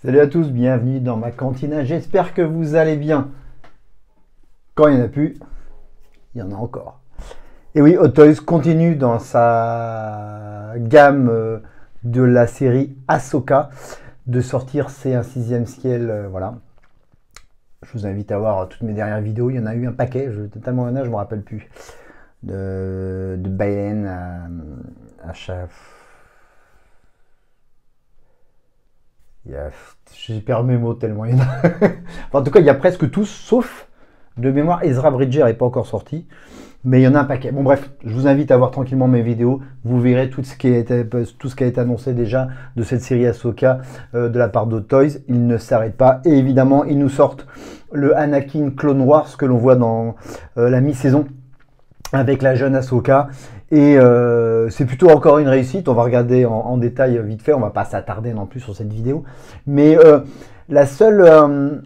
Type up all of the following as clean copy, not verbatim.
Salut à tous, bienvenue dans ma cantine. J'espère que vous allez bien. Quand il n'y en a plus, il y en a encore. Et oui, Hot Toys continue dans sa gamme de la série Ahsoka de sortir C'est un sixième ciel. Voilà. Je vous invite à voir toutes mes dernières vidéos. Il y en a eu un paquet, tellement il y en a, je ne me rappelle plus. De Balen à chaque. J'ai perdu mes mots tellement il y en a. Enfin, en tout cas, il y a presque tous, sauf de mémoire, Ezra Bridger n'est pas encore sorti. Mais il y en a un paquet. Bon bref, je vous invite à voir tranquillement mes vidéos. Vous verrez tout ce qui a été annoncé déjà de cette série Ahsoka de la part de Toys. Ils ne s'arrêtent pas. Et évidemment, ils nous sortent le Anakin Clone Wars que l'on voit dans la mi-saison avec la jeune Ahsoka. Et c'est plutôt encore une réussite. On va regarder en détail vite fait. On va pas s'attarder non plus sur cette vidéo. Mais la seule...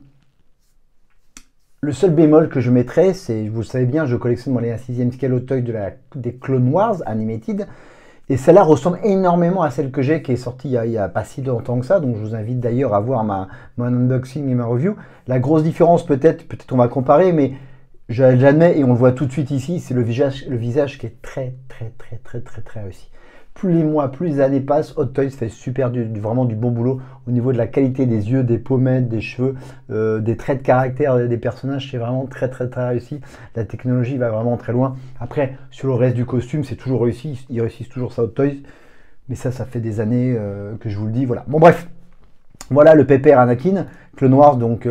le seul bémol que je mettrais, c'est, vous le savez bien, je collectionne les 6e scale Hot Toys des Clone Wars Animated. Et celle-là ressemble énormément à celle que j'ai, qui est sortie il y a pas si longtemps que ça. Donc je vous invite d'ailleurs à voir mon unboxing et ma review. La grosse différence, peut-être on va comparer, mais j'admets, et on le voit tout de suite ici, c'est le visage qui est très réussi. Plus les mois, plus les années passent, Hot Toys fait vraiment du bon boulot au niveau de la qualité des yeux, des pommettes, des cheveux, des traits de caractère des personnages. C'est vraiment très réussi. La technologie va vraiment très loin. Après, sur le reste du costume, c'est toujours réussi. Ils réussissent toujours ça, Hot Toys. Mais ça fait des années que je vous le dis. Voilà. Bon, bref. Voilà le pépère Anakin, Clone Wars, donc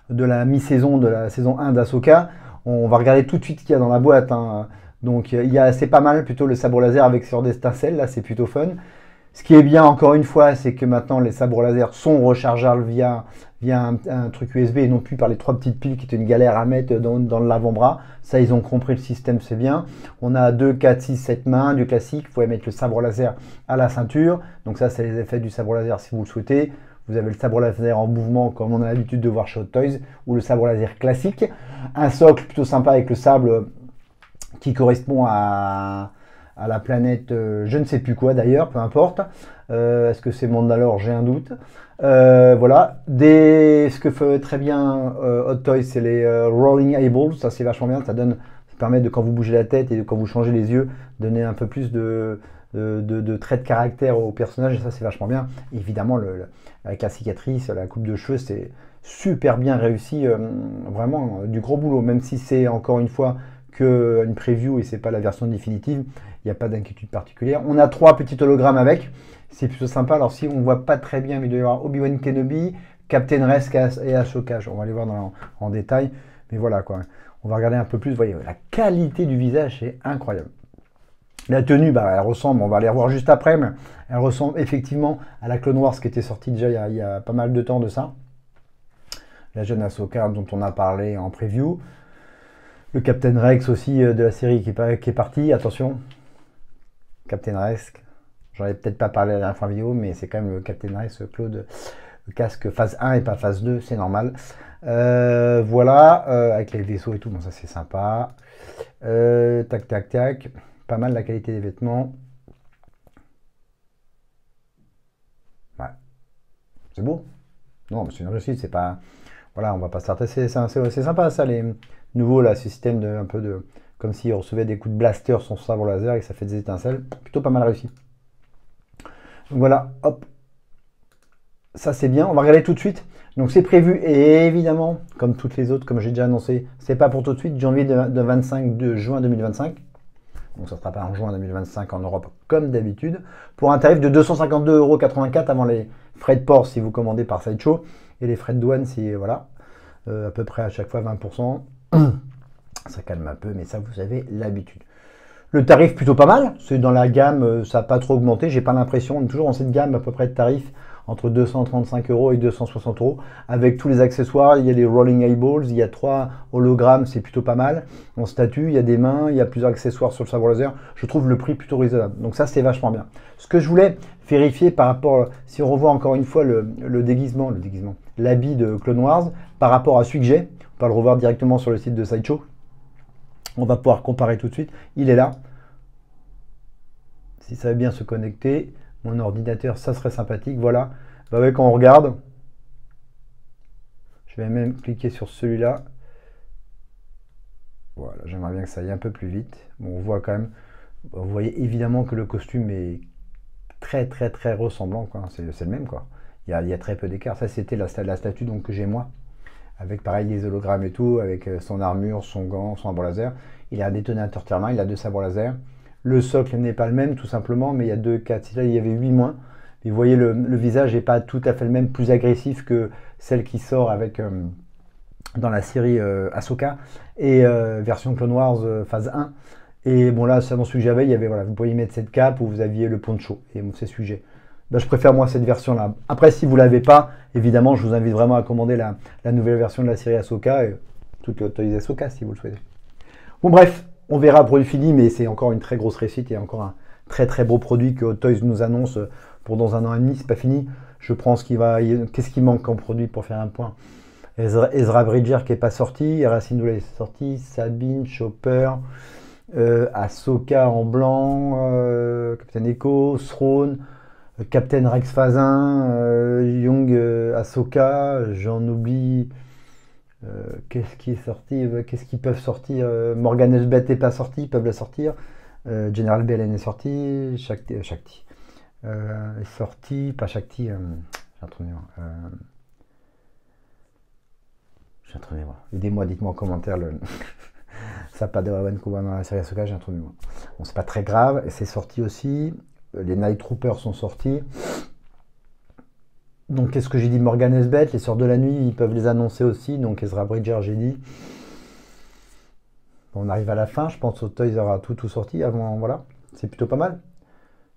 de la mi-saison de la saison 1 d'Ahsoka. On va regarder tout de suite ce qu'il y a dans la boîte. Hein. Donc c'est pas mal plutôt le sabre laser avec sur des étincelles, là c'est plutôt fun. Ce qui est bien encore une fois, c'est que maintenant les sabres laser sont rechargeables via un truc USB et non plus par les 3 petites piles qui étaient une galère à mettre dans l'avant-bras. Ça, ils ont compris le système, c'est bien. On a 2, 4, 6, 7 mains, du classique. Vous pouvez mettre le sabre laser à la ceinture. Donc ça, c'est les effets du sabre laser si vous le souhaitez. Vous avez le sabre laser en mouvement comme on a l'habitude de voir chez Hot Toys ou le sabre laser classique. Un socle plutôt sympa avec le sable qui correspond à la planète, je ne sais plus quoi d'ailleurs, peu importe. Est-ce que c'est Mandalore? J'ai un doute. Voilà. Ce que fait très bien Hot Toys, c'est les Rolling Eyeballs. Ça, c'est vachement bien. Ça permet de, quand vous bougez la tête et quand vous changez les yeux, donner un peu plus de traits de caractère au personnage. Et ça, c'est vachement bien. Évidemment, avec la cicatrice, la coupe de cheveux, c'est super bien réussi. Vraiment, du gros boulot. Même si c'est, encore une fois, qu'une preview et c'est pas la version définitive, il n'y a pas d'inquiétude particulière. On a 3 petits hologrammes avec, c'est plutôt sympa. Alors si on ne voit pas très bien, mais il doit y avoir Obi-Wan Kenobi, Captain Rex et Ahsoka. On va les voir en détail, mais voilà quoi. On va regarder un peu plus, vous voyez, la qualité du visage est incroyable. La tenue, elle ressemble, on va les revoir juste après, mais elle ressemble effectivement à la Clone Wars qui était sortie déjà il y a pas mal de temps de ça. La jeune Ahsoka dont on a parlé en preview. Le Captain Rex aussi de la série qui est parti. Attention, Captain Rex, j'en ai peut-être pas parlé à la dernière fois vidéo, mais c'est quand même le Captain Rex, Claude, le casque phase 1 et pas phase 2, c'est normal. Voilà, avec les vaisseaux et tout, bon ça c'est sympa. Tac, pas mal la qualité des vêtements. Ouais. C'est beau. Non, mais c'est une réussite, c'est pas... Voilà, on va pas s'intéresser, c'est sympa ça, les nouveaux là, ce système un peu de... Comme s'il recevait des coups de blaster sur son sabre laser et que ça fait des étincelles. Plutôt pas mal réussi. Donc voilà, hop. Ça c'est bien, on va regarder tout de suite. Donc c'est prévu et évidemment, comme toutes les autres, comme j'ai déjà annoncé, c'est pas pour tout de suite, janvier de juin 2025. Donc ça ne sera pas en juin 2025 en Europe comme d'habitude. Pour un tarif de 252,84 € avant les frais de port si vous commandez par Sideshow. Et les frais de douane, si voilà, à peu près à chaque fois 20%. Ça calme un peu, mais ça, vous avez l'habitude. Le tarif, plutôt pas mal. C'est dans la gamme, ça n'a pas trop augmenté. J'ai pas l'impression. On est toujours dans cette gamme à peu près de tarifs entre 235 € et 260 €. Avec tous les accessoires, il y a les Rolling Eyeballs, il y a 3 hologrammes, c'est plutôt pas mal. En statue, il y a des mains, il y a plusieurs accessoires sur le sabre laser. Je trouve le prix plutôt raisonnable. Donc ça, c'est vachement bien. Ce que je voulais vérifier par rapport, si on revoit encore une fois le déguisement, l'habit de Clone Wars, par rapport à celui que j'ai, on va le revoir directement sur le site de Sideshow. On va pouvoir comparer tout de suite. Il est là. Si ça veut bien se connecter, mon ordinateur, ça serait sympathique. Voilà. Bah ouais, quand on regarde, Je vais même cliquer sur celui-là. Voilà, j'aimerais bien que ça aille un peu plus vite. Bon, on voit quand même, vous voyez évidemment que le costume est très ressemblant, quoi. C'est le même, quoi. Il y a très peu d'écart. Ça, c'était la statue donc, que j'ai moi, avec pareil des hologrammes et tout, avec son armure, son gant, son sabre laser. Il a un détonateur thermal, il a 2 sabres laser. Le socle n'est pas le même, tout simplement, mais il y a 2, 4, si là il y avait 8 moins. Et vous voyez, le visage n'est pas tout à fait le même, plus agressif que celle qui sort avec dans la série Ahsoka et version Clone Wars phase 1. Et bon, là, c'est dans celui que j'avais, il y avait, voilà, vous pouviez mettre cette cape ou vous aviez le poncho et c'est sujet. Ben, je préfère moi cette version là. Après, si vous ne l'avez pas, évidemment, je vous invite vraiment à commander la nouvelle version de la série Ahsoka et toutes les autorisées Ahsoka si vous le souhaitez. Bon, bref, on verra pour le fini, mais c'est encore une très grosse réussite et encore un très beau produit que Hot Toys nous annonce pour dans 1 an et demi. C'est pas fini. Je prends ce qui va. Qu'est-ce qui manque en produit pour faire un point? Ezra Bridger qui n'est pas sorti, Racine Dooley est sorti, Sabine, Chopper, Ahsoka en blanc, Captain Echo, Throne, Captain Rex Phazin, Young Ahsoka, j'en oublie. Qu'est-ce qui est sorti? Qu'est-ce qu'ils peuvent sortir? Morgan Elsbeth n'est pas sorti, ils peuvent le sortir. General Belen est sorti, Shakti est sorti, pas Shakti, j'ai un trou de mémoire. J'ai un trou de mémoire. Aidez-moi, dites-moi en commentaire ça pas de Vancouver dans la série Ahsoka, j'ai un trou de mémoire. Bon, c'est pas très grave, et c'est sorti aussi. Les Night Troopers sont sortis. Donc, qu'est-ce que j'ai dit? Morgan Elsbeth, les Sœurs de la Nuit, ils peuvent les annoncer aussi. Donc, Ezra Bridger, j'ai dit. On arrive à la fin, je pense que Toys aura tout sorti avant, voilà. C'est plutôt pas mal.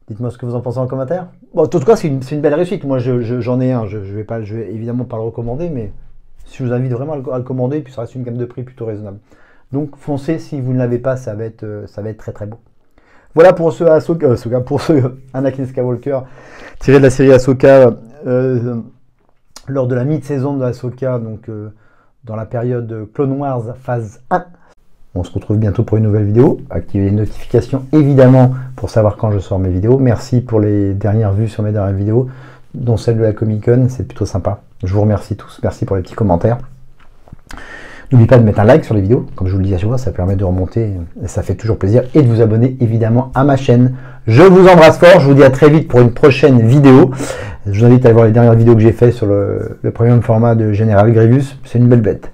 Dites-moi ce que vous en pensez en commentaire. Bon, en tout cas, c'est une belle réussite. Moi, j'en ai un. Je vais évidemment pas le recommander, mais je vous invite vraiment à le commander. Puis ça reste une gamme de prix plutôt raisonnable. Donc, foncez si vous ne l'avez pas, ça va être très beau. Voilà pour ce Ahsoka, pour ce Anakin Skywalker tiré de la série Ahsoka lors de la mi-saison de Ahsoka, donc dans la période Clone Wars phase 1. On se retrouve bientôt pour une nouvelle vidéo. Activez les notifications évidemment pour savoir quand je sors mes vidéos. Merci pour les dernières vues sur mes dernières vidéos, dont celle de la Comic Con, c'est plutôt sympa. Je vous remercie tous, merci pour les petits commentaires. N'oubliez pas de mettre un like sur les vidéos, comme je vous le dis à chaque fois, ça permet de remonter et ça fait toujours plaisir. Et de vous abonner évidemment à ma chaîne. Je vous embrasse fort, je vous dis à très vite pour une prochaine vidéo. Je vous invite à voir les dernières vidéos que j'ai fait sur le premium format de General Grievous, c'est une belle bête.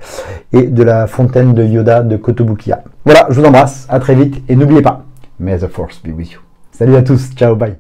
Et de la fontaine de Yoda de Kotobukiya. Voilà, je vous embrasse, à très vite et n'oubliez pas, May the Force be with you. Salut à tous, ciao, bye.